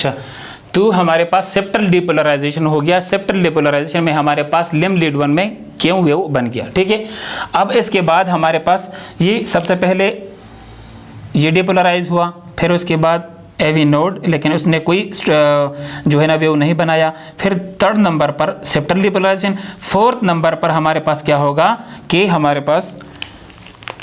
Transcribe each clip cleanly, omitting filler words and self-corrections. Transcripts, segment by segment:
अच्छा, तो हमारे पास सेप्टल डिपोलराइजेशन हो गया। सेप्टल डिपोलराइजेशन में हमारे पास लिम्ब लीड 1 में क्यों वेव बन गया, ठीक है। अब इसके बाद हमारे पास ये सबसे पहले ये डिपोलराइज हुआ, फिर उसके बाद एवी नोड, लेकिन उसने कोई जो है ना वेव नहीं बनाया। फिर थर्ड नंबर पर सेप्टल डिपोलराइजेशन। फोर्थ नंबर पर हमारे पास क्या होगा कि हमारे पास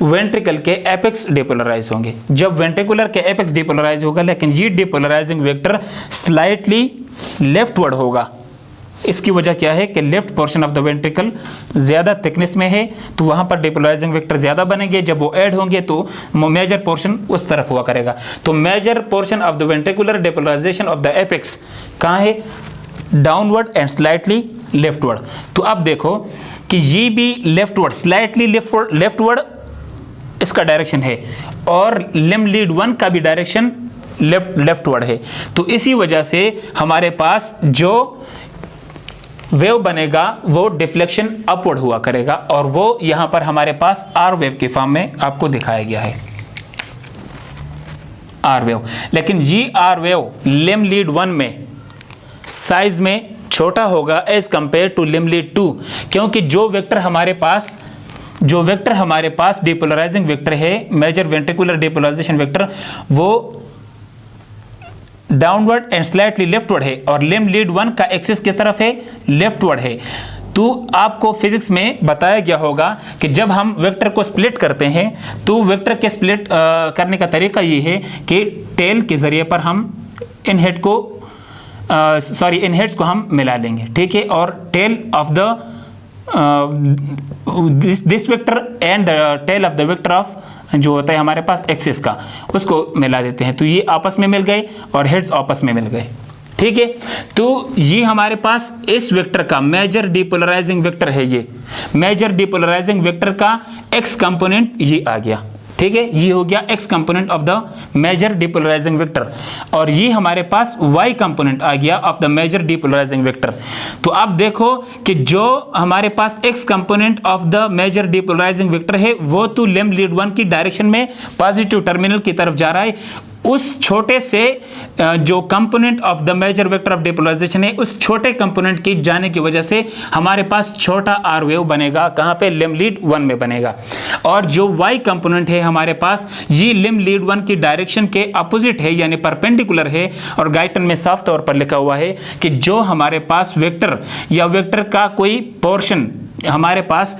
वेंट्रिकल के एपेक्स डिपोलराइज होंगे। जब वेंट्रिकुलर के एपेक्स डिपोलराइज होगा, लेकिन ये डिपोलराइजिंग वेक्टर स्लाइटली लेफ्टवर्ड होगा। इसकी वजह क्या है कि left portion of the ventricle ज़्यादा थिकनेस में है, तो वहाँ पर डिपोलराइजिंग वेक्टर ज़्यादा बनेंगे। जब वो ऐड होंगे तो मेजर पोर्शन उस तरफ हुआ करेगा। तो major portion of the ventricular depolarization of the apex कहाँ है? Downward and slightly leftward. तो अब देखो कि ये भी लेफ्टवर्ड, स्लाइटली लेफ्टवर्ड इसका डायरेक्शन है, और लिम्ब लीड 1 का भी डायरेक्शन लेफ्टवर्ड है। तो इसी वजह से हमारे पास जो वेव बनेगा वो डिफ्लेक्शन अपवर्ड हुआ करेगा, और वो यहां पर हमारे पास आर वेव के फॉर्म में आपको दिखाया गया है, आर वेव। लेकिन ये आर वेव लिम्ब लीड 1 में साइज में छोटा होगा as compare to limb lead 2, क्योंकि जो वेक्टर हमारे पास डिपोलराइजिंग वेक्टर है, मेजर वेंट्रिकुलर डिपोलराइजेशन वेक्टर, वो डाउनवर्ड एंड स्लाइटली लेफ्टवर्ड है, और लिम्ब लीड 1 का एक्सिस किस तरफ है? लेफ्टवर्ड है। तो आपको फिजिक्स में बताया गया होगा कि जब हम वेक्टर को स्प्लिट करते हैं तो वेक्टर के स्प्लिट करने का तरीका ये है कि टेल के जरिए पर हम इन हेड्स को हम मिला लेंगे, ठीक है, और tail of the this vector and tail of the vector of जो होता है हमारे पास एक्सिस का, उसको मिला देते हैं। तो ये आपस में मिल गए और हेड्स आपस में मिल गए, ठीक है। तो ये हमारे पास इस वेक्टर का मेजर डिपोलराइजिंग वेक्टर है। ये मेजर डिपोलराइजिंग वेक्टर का एक्स कंपोनेंट ये आ गया, ठीक है, ये हो गया X component of the major depolarizing vector, और ये हमारे पास वाई कंपोनेंट आ गया of the major depolarizing vector. तो आप देखो कि जो हमारे पास X component of the major depolarizing vector है वो तो लिम्ब लीड 1 की डायरेक्शन में पॉजिटिव टर्मिनल की तरफ जा रहा है। उस छोटे से जो component of the major vector of depolarization है, उस छोटे कंपोनेंट की जाने की वजह से हमारे पास छोटा आर वेव बनेगा। कहां पे? लिम्ब लीड 1 में बनेगा। और जो वाई कंपोनेंट है हमारे पास, ये लिम्ब लीड 1 की डायरेक्शन के अपोजिट है, यानी परपेंडिकुलर है, और गाइटन में साफ तौर पर लिखा हुआ है कि जो हमारे पास वेक्टर या वेक्टर का कोई पोर्शन हमारे पास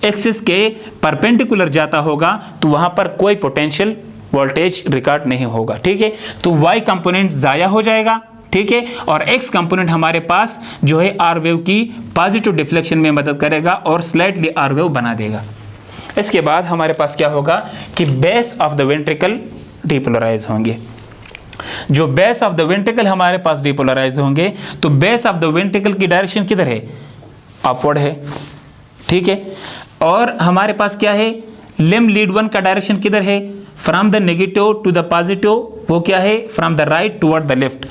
एक्सिस के परपेंडिकुलर जाता होगा तो वहां पर कोई पोटेंशियल वोल्टेज रिकॉर्ड नहीं होगा, ठीक है। तो y कंपोनेंट जाया हो जाएगा, ठीक है, और x कंपोनेंट हमारे पास जो है आर वेव की पॉजिटिव डिफ्लेक्शन में मदद करेगा और स्लाइटली आर वेव बना देगा। इसके बाद हमारे पास क्या होगा कि base of the ventricle depolarise होंगे। जो बेस ऑफ द वेंट्रिकल हमारे पास डिपोलराइज होंगे, तो बेस ऑफ द वेंट्रिकल की डायरेक्शन किधर है? अपवर्ड है, ठीक है। और हमारे पास क्या है? लिम्ब लीड 1 का डायरेक्शन किधर है? From the negative to the positive, वो क्या है? From the right toward the left.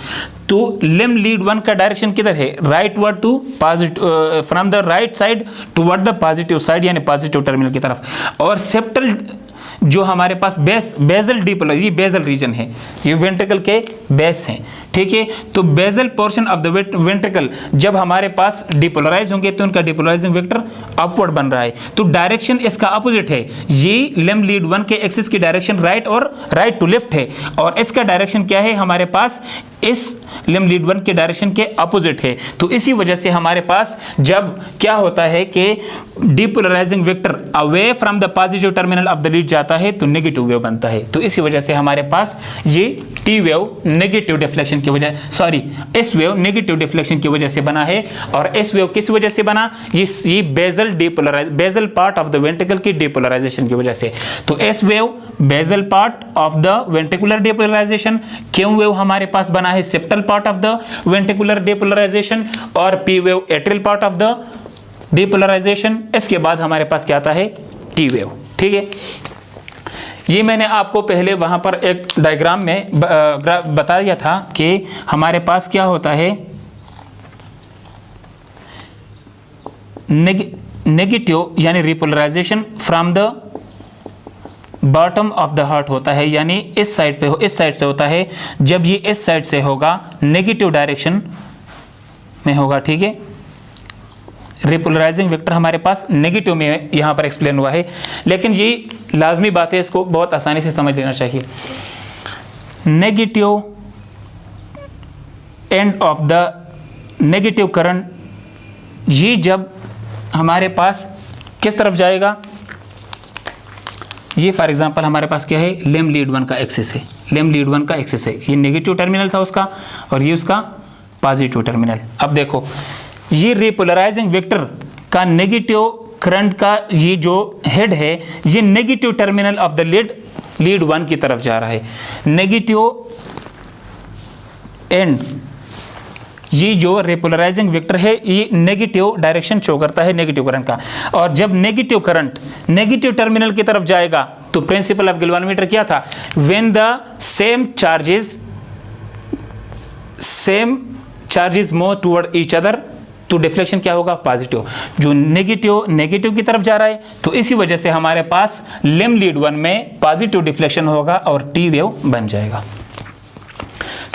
तो लिम्ब लीड 1 का डायरेक्शन किधर है? Rightward to positive, from the right side toward the positive side, यानी पॉजिटिव टर्मिनल की तरफ। और सेप्टल जो हमारे पास बेजल डिपोलर, ये बेजल रीजन है, ये वेंट्रिकल के बेस हैं, ठीक है। तो basal portion of the ventricle जब हमारे पास डिपोलराइज होंगे तो उनका डिपोलराइजिंग वेक्टर अपवर्ड बन रहा है, तो डायरेक्शन इसका अपोजिट है। ये लिम्ब लीड 1 के एक्सिस की डायरेक्शन राइट और राइट टू लेफ्ट है, और इसका डायरेक्शन क्या है? हमारे पास इस लिम्ब लीड 1 के डायरेक्शन के अपोजिट है। तो इसी वजह से हमारे पास जब क्या होता है कि depolarising vector away from the positive terminal of the lead जाता है तो नेगेटिव वेव बनता है। तो इसी वजह से हमारे पास ये टी वेव नेगेटिव डिफ्लेक्शन की वजह, sorry S wave negative deflection की वजह से बना है। और एस वेव किस वजह से बना? ये basal part of the ventricle की डिपोलराइजेशन की वजह से। तो S wave basal part of the ventricular depolarization, Q wave हमारे पास बना है septal part of the ventricular depolarization, और P wave atrial part of the depolarization. इसके बाद हमारे पास क्या आता है? टी वेव, ठीक है। ये मैंने आपको पहले वहां पर एक डायग्राम में बताया था कि हमारे पास क्या होता है, नेगेटिव यानी repolarization from the bottom of the heart होता है, यानी इस साइड पे इस साइड से होता है। जब ये इस साइड से होगा नेगेटिव डायरेक्शन में होगा, ठीक है। रिपोलराइजिंग वेक्टर हमारे पास नेगेटिव में यहाँ पर एक्सप्लेन हुआ है, लेकिन ये लाजमी बात है, इसको बहुत आसानी से समझ लेना चाहिए। Negative end of the negative current, ये जब हमारे पास किस तरफ जाएगा, ये फॉर एग्जांपल हमारे पास क्या है, लेम लीड वन का एक्सिस है, लेम लीड वन का एक्सिस है। ये नेगेटिव टर्मिनल था उसका और ये उसका पॉजिटिव टर्मिनल। अब देखो ये रिपोलराइजिंग वेक्टर का नेगेटिव करंट का ये जो हेड है, ये negative terminal of the lead one की तरफ जा रहा है। नेगेटिव एंड, ये जो रिपोलराइजिंग वेक्टर है ये नेगेटिव डायरेक्शन शो करता है नेगेटिव करंट का। और जब नेगेटिव करंट नेगेटिव टर्मिनल की तरफ जाएगा तो प्रिंसिपल ऑफ गैल्वानोमीटर क्या था, when the same charges move toward each other, तो डिफ्लेक्शन क्या होगा, पॉजिटिव। जो नेगेटिव की तरफ जा रहा है, तो इसी वजह से हमारे पास लेम लीड वन में पॉजिटिव डिफ्लेक्शन होगा और टी वेव बन जाएगा।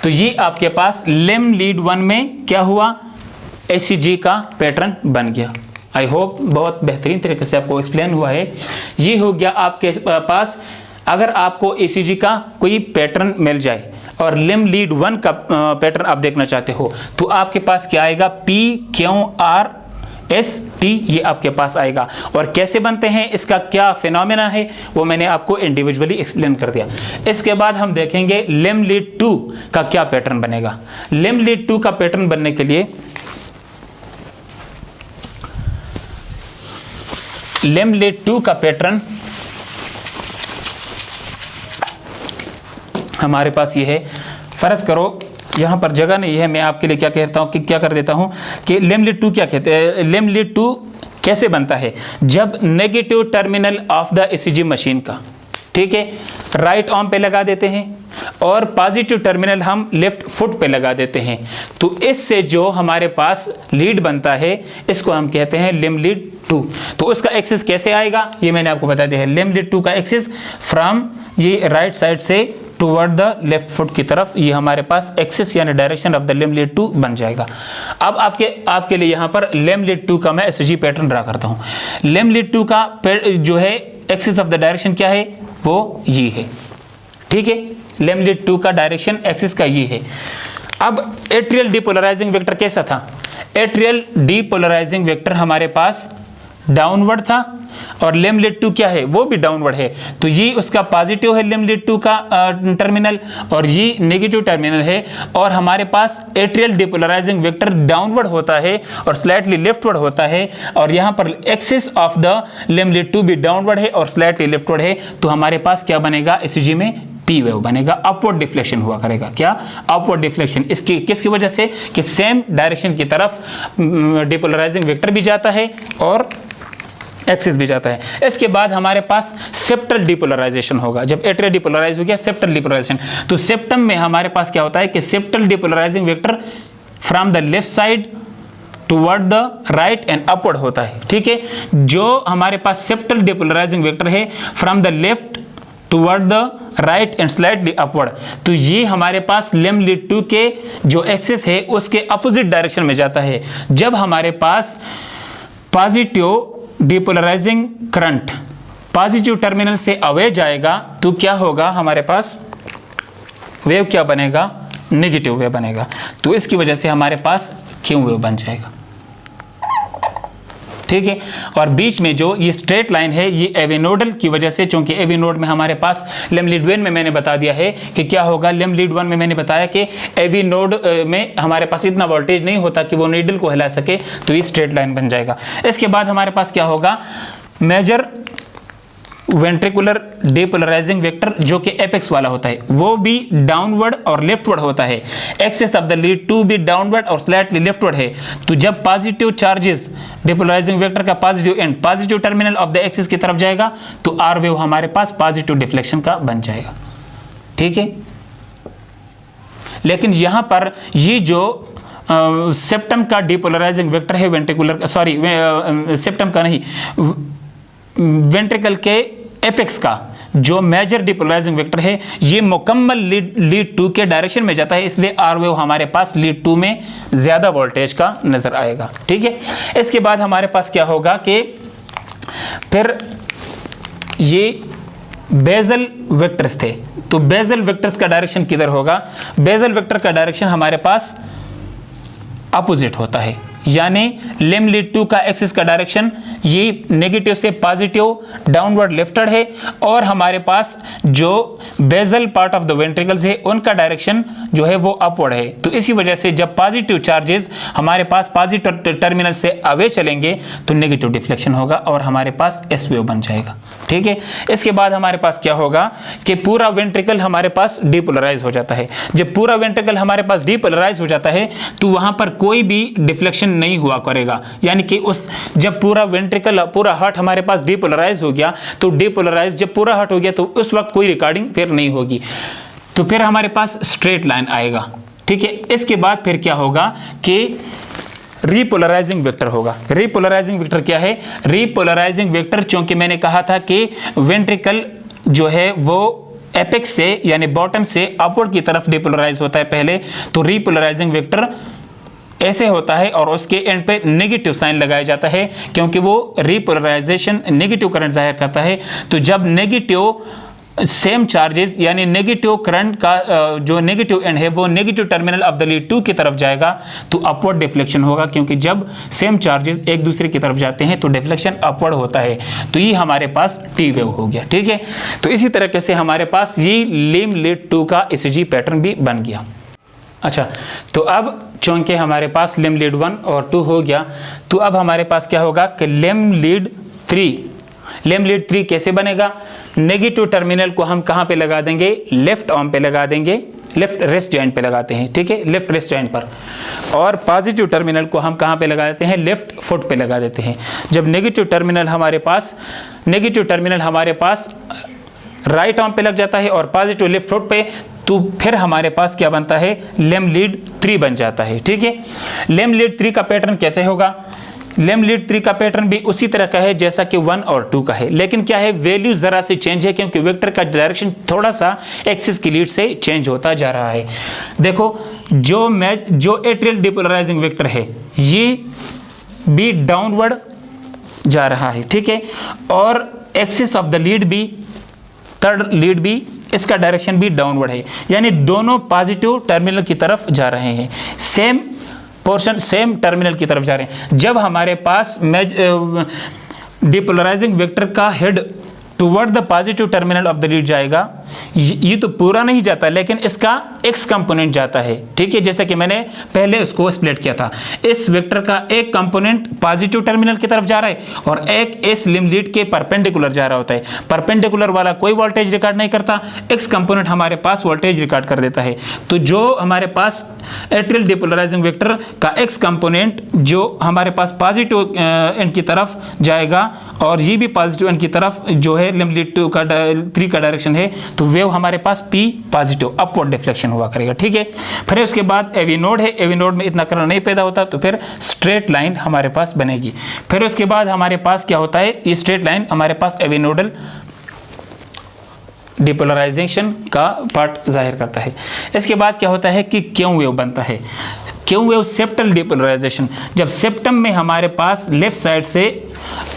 तो ये आपके पास लेम लीड वन में क्या हुआ, एसीजी का पैटर्न बन गया। आई होप बहुत बेहतरीन तरीके से आपको एक्सप्लेन हुआ है। ये हो गया आपके पास, अगर आपको एसीजी का कोई पैटर्न मिल जाए और लेम लीड वन का पैटर्न आप देखना चाहते हो, तो आपके पास क्या आएगा, PQRST, ये आपके पास आएगा। और कैसे बनते हैं, इसका क्या फिनोमेना है, वो मैंने आपको इंडिविजुअली एक्सप्लेन कर दिया। इसके बाद हम देखेंगे लेम लीड 2 का क्या पैटर्न बनेगा। लेम लीड 2 का पैटर्न बनने के लिए लेम लीड 2 का पैटर्न हमारे पास ये है। फर्ज करो यहाँ पर जगह नहीं है, मैं आपके लिए क्या कहता हूँ कि क्या कर देता हूँ कि लेम लीड 2 क्या कहते हैं। लेम लीड 2 कैसे बनता है, जब negative terminal of the ECG machine का, ठीक है, राइट आर्म पे लगा देते हैं और पॉजिटिव टर्मिनल हम लेफ्ट फुट पे लगा देते हैं, तो इससे जो हमारे पास लीड बनता है इसको हम कहते हैं लेम लीड 2। तो उसका एक्सिस कैसे आएगा, ये मैंने आपको बता दिया है। लेम लीड 2 का एक्सिस फ्रॉम ये राइट साइड से टुवर्ड द लेफ्ट फुट की तरफ, ये हमारे पास एक्सिस यानी direction of the lame lead 2 बन जाएगा। अब आपके लिए यहाँ पर लेम लीड 2 का मैं एसजी पैटर्न ड्रा करता हूँ। लेम लीड 2 का जो है एक्सिस ऑफ द डायरेक्शन क्या है, वो ये है, ठीक है। लेम लीड 2 का डायरेक्शन एक्सिस का ये है। अब एट्रियल डीपोलराइजिंग वेक्टर कैसा था, एट्रियल डीपोलराइजिंग वेक्टर हमारे पास डाउनवर्ड था और लेम लीड 2 क्या है, वो भी डाउनवर्ड है। तो ये उसका पॉजिटिव है लेम लीड 2 का टर्मिनल और ये नेगेटिव टर्मिनल है। और हमारे पास एट्रियल डीपोलराइजिंग वेक्टर डाउनवर्ड होता है और स्लाइटली लेफ्टवर्ड होता है, और यहाँ पर axis of the lame lead 2 भी डाउनवर्ड है और स्लाइटली लेफ्टवर्ड है। तो हमारे पास क्या बनेगा, ईसीजी में पी वेव बनेगा, अपवर्ड डिफ्लेक्शन हुआ करेगा। क्या, अपवर्ड डिफ्लेक्शन। इसकी किसकी वजह से कि सेम डायरेक्शन की तरफ डीपोलराइजिंग वेक्टर भी जाता है और एक्सिस भी जाता है। इसके बाद हमारे पास सेप्टल डीपोलराइजेशन होगा। जब एट्रियल डीपोलराइज हो गया, सेप्टल डीपोलराइजेशन, तो सेप्टम में हमारे पास क्या होता है कि septal depolarising vector from the left side toward the right and upward होता है, ठीक है। जो हमारे पास सेप्टल डीपोलराइजिंग वेक्टर है from the left toward the right and slightly upward, तो ये हमारे पास लेम लीड 2 के जो एक्सिस है उसके अपोजिट डायरेक्शन में जाता है। जब हमारे पास positive depolarizing current positive terminal से अवे जाएगा तो क्या होगा, हमारे पास वेव क्या बनेगा, नेगेटिव वेव बनेगा। तो इसकी वजह से हमारे पास क्यू वेव बन जाएगा, ठीक है। और बीच में जो ये स्ट्रेट लाइन है ये एविनोडल की वजह से, चूंकि एविनोड में हमारे पास लेम लीड 1 में मैंने बता दिया है कि क्या होगा, लेम लीड 1 में मैंने बताया कि एविनोड में हमारे पास इतना वोल्टेज नहीं होता कि वो नीडल को हिला सके, तो ये स्ट्रेट लाइन बन जाएगा। इसके बाद हमारे पास क्या होगा, मेजर वेंट्रिकुलर डीपोलराइजिंग वेक्टर जो कि एपेक्स वाला होता है, वो भी डाउनवर्ड और लेफ्टवर्ड होता है। एक्सिस ऑफ द लीड 2 भी डाउनवर्ड और स्लाइटली लेफ्टवर्ड है। तो जब पॉजिटिव चार्जेस डीपोलराइजिंग वेक्टर का positive and positive terminal of the axis की तरफ जाएगा तो आर वेव हमारे पास पॉजिटिव डिफ्लेक्शन का बन जाएगा, ठीक है। लेकिन यहां पर ये जो सेप्टम का डीपोलराइजिंग वेक्टर है वेंट्रिकुलर, सेप्टम का नहीं, वेंट्रिकल के एपेक्स का जो मेजर डिपोलराइजिंग वेक्टर है ये मुकम्मल लीड 2 के डायरेक्शन में जाता है, इसलिए आर वेव हमारे पास लीड 2 में ज्यादा वोल्टेज का नजर आएगा। ठीक है, इसके बाद हमारे पास क्या होगा कि फिर ये बेजल वेक्टर्स थे, तो बेजल वेक्टर्स का डायरेक्शन किधर होगा? बेजल वेक्टर का डायरेक्शन हमारे पास अपोजिट होता है, यानी लेम लीड 2 का एक्सिस का डायरेक्शन ये नेगेटिव से पॉजिटिव डाउनवर्ड लिफ्टेड है, और हमारे पास जो basal part of the ventricles है उनका डायरेक्शन जो है वो अपवर्ड है। तो इसी वजह से जब पॉजिटिव चार्जेस हमारे पास पॉजिटिव टर्मिनल से अवे चलेंगे तो नेगेटिव डिफ्लेक्शन होगा और हमारे पास एस वेव बन जाएगा। ठीक है, इसके बाद हमारे पास क्या होगा कि पूरा वेंट्रिकल हमारे पास डिपोलराइज हो जाता है। जब पूरा वेंट्रिकल हमारे पास डिपोलराइज हो जाता है तो वहां पर कोई भी डिफ्लेक्शन नहीं हुआ करेगा, यानी कि उस जब पूरा वेंट्रिकल पूरा हार्ट हमारे पास डिपोलराइज हो गया तो डिपोलराइज जब पूरा हार्ट हो गया तो उस वक्त कोई रिकॉर्डिंग फिर नहीं होगी, तो फिर हमारे पास स्ट्रेट लाइन आएगा। ठीक है, इसके बाद फिर क्या होगा कि रीपोलराइजिंग वेक्टर होगा। रीपोलराइजिंग वेक्टर क्या है? रीपोलराइजिंग वेक्टर, चूंकि मैंने कहा था कि वेंट्रिकल जो है वो एपेक्स से यानी बॉटम से अपवर्ड की तरफ डिपोलराइज होता है पहले, तो रीपोलराइजिंग वेक्टर ऐसे होता है और उसके एंड पे नेगेटिव साइन लगाया जाता है, क्योंकि वो रीपोलराइजेशन नेगेटिव करंट जाहिर करता है। तो जब नेगेटिव सेम चार्जेस यानी नेगेटिव करंट का जो नेगेटिव एंड है वो negative terminal of the lead 2 की तरफ जाएगा तो अपवर्ड डिफ्लेक्शन होगा, क्योंकि जब सेम चार्जेस एक दूसरे की तरफ जाते हैं तो डिफ्लेक्शन अपवर्ड होता है। तो ये हमारे पास टी वेव हो गया। ठीक है, तो इसी तरीके से हमारे पास ये लेम लीड 2 का ECG पैटर्न भी बन गया। अच्छा, तो अब चूंकि हमारे पास लेम लीड 1 और 2 हो गया, तो अब हमारे पास क्या होगा कि लेम लीड 3 कैसे बनेगा? नेगेटिव टर्मिनल को हम कहां पे लगा देंगे? लेफ्ट आर्म पे लगा देंगे, लेफ्ट रेस्ट जॉइंट पे लगाते हैं। ठीक है, लेफ्ट रेस्ट जॉइंट पर, और पॉजिटिव टर्मिनल को हम कहां पे लगा देते हैं? लेफ्ट फुट पे लगा देते हैं। जब नेगेटिव टर्मिनल हमारे पास राइट आर्म पे लग जाता है और पॉजिटिव लेफ्ट फुट पे, तो फिर हमारे पास क्या बनता है? लेम लीड 3 बन जाता है। ठीक है, लेम लीड 3 का पैटर्न कैसे होगा? लेम लीड 3 का पैटर्न भी उसी तरह का है जैसा कि 1 और 2 का है, लेकिन क्या है, वैल्यू जरा से चेंज है, क्योंकि वेक्टर का डायरेक्शन थोड़ा सा एक्सिस की लीड से चेंज होता जा रहा है। देखो, जो एट्रियल डिपोलराइजिंग वेक्टर है ये भी डाउनवर्ड जा रहा है। ठीक है, और एक्सिस ऑफ द लीड भी, थर्ड लीड भी, इसका डायरेक्शन भी डाउनवर्ड है, यानी दोनों पॉजिटिव टर्मिनल की तरफ जा रहे हैं, सेम पोर्शन सेम टर्मिनल की तरफ जा रहे हैं। जब हमारे पास डिपोलराइजिंग वेक्टर का head toward the positive terminal of the lead जाएगा, ये तो पूरा नहीं जाता लेकिन इसका एक्स कंपोनेंट जाता है। ठीक है, जैसा कि मैंने पहले उसको स्प्लिट किया था, इस वेक्टर का एक कंपोनेंट पॉजिटिव टर्मिनल की तरफ जा रहा है और एक इस लिम लीड के परपेंडिकुलर जा रहा होता है। परपेंडिकुलर वाला कोई वोल्टेज रिकॉर्ड नहीं करता, एक्स कंपोनेंट हमारे पास वोल्टेज रिकॉर्ड कर देता है। तो जो हमारे पास एट्रियल डिपोलराइजिंग वेक्टर का एक्स कंपोनेंट जो हमारे पास पॉजिटिव एंड की तरफ जाएगा और ये भी पॉजिटिव एंड की तरफ जो है लिम लीड 2 का 3 का डायरेक्शन है, तो वेव हमारे पास P पॉजिटिव अपवर्ड डिफ्लेक्शन हुआ करेगा। ठीक है, फिर उसके बाद एवी नोड है, एवी नोड में इतना करंट नहीं पैदा होता, तो फिर स्ट्रेट लाइन हमारे पास बनेगी। फिर उसके बाद हमारे पास क्या होता है, ये स्ट्रेट लाइन हमारे पास एवी नोडल डिपोलराइजेशन का पार्ट जाहिर करता है। इसके बाद क्या होता है कि क्यों वेव बनता है? क्यों वेव सेप्टल डिपोलराइजेशन, जब सेप्टम में हमारे पास लेफ्ट साइड से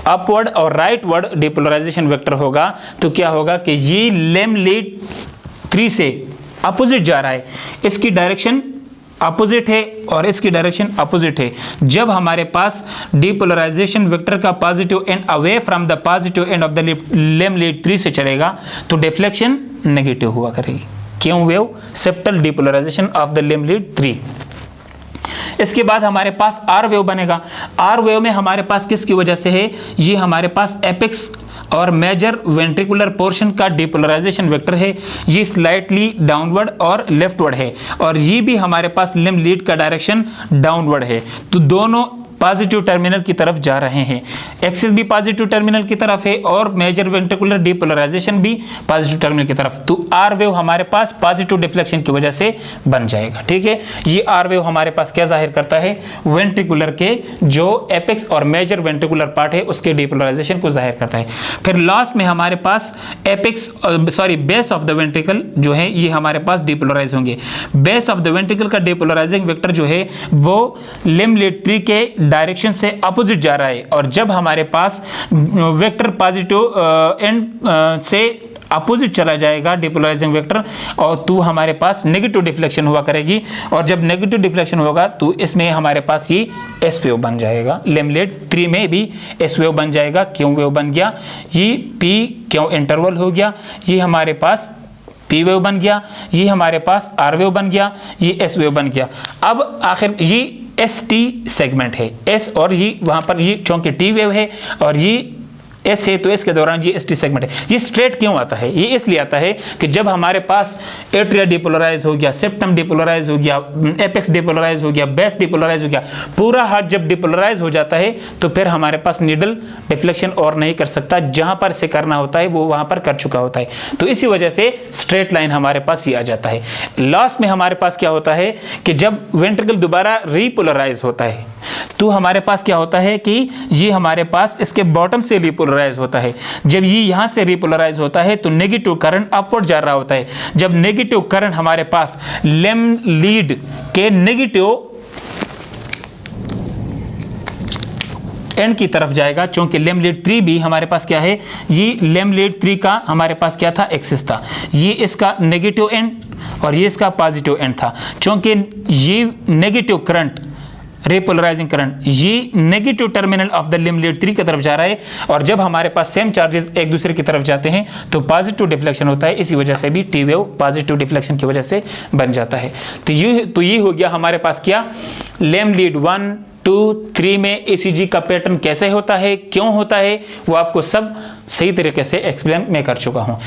अपवर्ड और राइटवर्ड डिपोलराइजेशन वेक्टर होगा तो क्या होगा कि ये लेम लीड 3 से अपोजिट जा रहा है, इसकी डायरेक्शन अपोजिट है और इसकी डायरेक्शन अपोजिट है। जब हमारे पास डिपोलराइजेशन वेक्टर का positive and away from the positive end of the lame lead 3 से चलेगा तो डिफ्लेक्शन नेगेटिव हुआ करेगी। क्यों wave septal depolarisation of the lame lead 3। इसके बाद हमारे पास आर वेव बनेगा। आर वेव में हमारे पास किसकी वजह से है, ये हमारे पास एपेक्स और मेजर वेंट्रिकुलर पोर्शन का डिपोलराइजेशन वेक्टर है, ये स्लाइटली डाउनवर्ड और लेफ्टवर्ड है और ये भी हमारे पास लिम लीड का डायरेक्शन डाउनवर्ड है। तो दोनों पॉजिटिव टर्मिनल की तरफ जा रहे हैं, एक्सिस भी पॉजिटिव टर्मिनल की तरफ है और मेजर वेंट्रिकुलर डीपोलराइजेशन भी पॉजिटिव टर्मिनल की तरफ, तो आर वेव हमारे पास पॉजिटिव डिफ्लेक्शन की वजह से बन जाएगा। ठीक है, ये आर वेव हमारे पास क्या जाहिर करता है, वेंट्रिकुलर के जो एपेक्स और मेजर वेंट्रिकुलर पार्ट है उसके डीपोलराइजेशन को जाहिर करता है। फिर लास्ट में हमारे पास apex base of the ventricle जो है ये हमारे पास डीपोलराइज होंगे। बेस ऑफ द वेंट्रिकल का डीपोलराइजिंग वेक्टर जो है वो लिम्ब लीड ट्री के डायरेक्शन से अपोजिट जा रहा है, और जब हमारे पास वेक्टर पॉजिटिव एंड से अपोजिट चला जाएगा डीपोलराइजिंग वेक्टर, और तो हमारे पास नेगेटिव डिफ्लेक्शन हुआ करेगी, और जब नेगेटिव डिफ्लेक्शन होगा तो इसमें हमारे पास ये एस वेव बन जाएगा। लिम्ब लीड ट्री में भी एस वेव बन जाएगा, क्यों वेव बन गया, ये पी क्यों इंटरवल हो गया, ये हमारे पास पी वेव बन गया, ये हमारे पास आर वेव बन गया, ये एस वेव बन गया। अब आखिर ये एस टी सेगमेंट है, एस और ये वहाँ पर ये चूंकि टी वेव है और ये एस है तो एस के दौरान ये एस टी सेगमेंट है। ये स्ट्रेट क्यों आता है, ये इसलिए आता है कि जब हमारे पास एट्रिया डिपोलराइज हो गया, सेप्टम डिपोलराइज हो गया, एपेक्स डिपोलराइज हो गया, बेस डिपोलराइज हो गया, पूरा हार्ट जब डिपोलराइज हो जाता है तो फिर हमारे पास नीडल डिफ्लेक्शन और नहीं कर सकता, जहां पर से करना होता है वो वहां पर कर चुका होता है, तो इसी वजह से स्ट्रेट लाइन हमारे पास ये आ जाता है। लास्ट में हमारे पास क्या होता है कि जब वेंट्रिकल दोबारा रीपोलराइज होता है तो हमारे पास क्या होता है कि ये हमारे पास इसके बॉटम से रिपोलराइज होता है। जब ये यहां से रिपोलराइज होता है तो नेगेटिव करंट अपवर्ड जा रहा होता है। जब नेगेटिव करंट हमारे पास लिम्ब लीड के नेगेटिव एंड की तरफ जाएगा, क्योंकि लिम्ब लीड 3 भी हमारे पास क्या है, ये लिम्ब लीड 3 का हमारे पास क्या था, एक्सिस था, ये इसका नेगेटिव एंड और ये इसका पॉजिटिव एंड था। क्योंकि ये नेगेटिव करंट रिपोलराइजिंग करंट ये negative terminal of the limb lead 3 की तरफ जा रहा है, और जब हमारे पास सेम चार्जेस एक दूसरे की तरफ जाते हैं तो पॉजिटिव डिफ्लेक्शन होता है, इसी वजह से भी टी वेव पॉजिटिव डिफ्लेक्शन की वजह से बन जाता है। तो ये हो गया हमारे पास क्या, लिम्ब लीड 1, 2, 3 में ECG का पैटर्न कैसे होता है, क्यों होता है, वो आपको सब सही तरीके से एक्सप्लेन मैं कर चुका हूँ।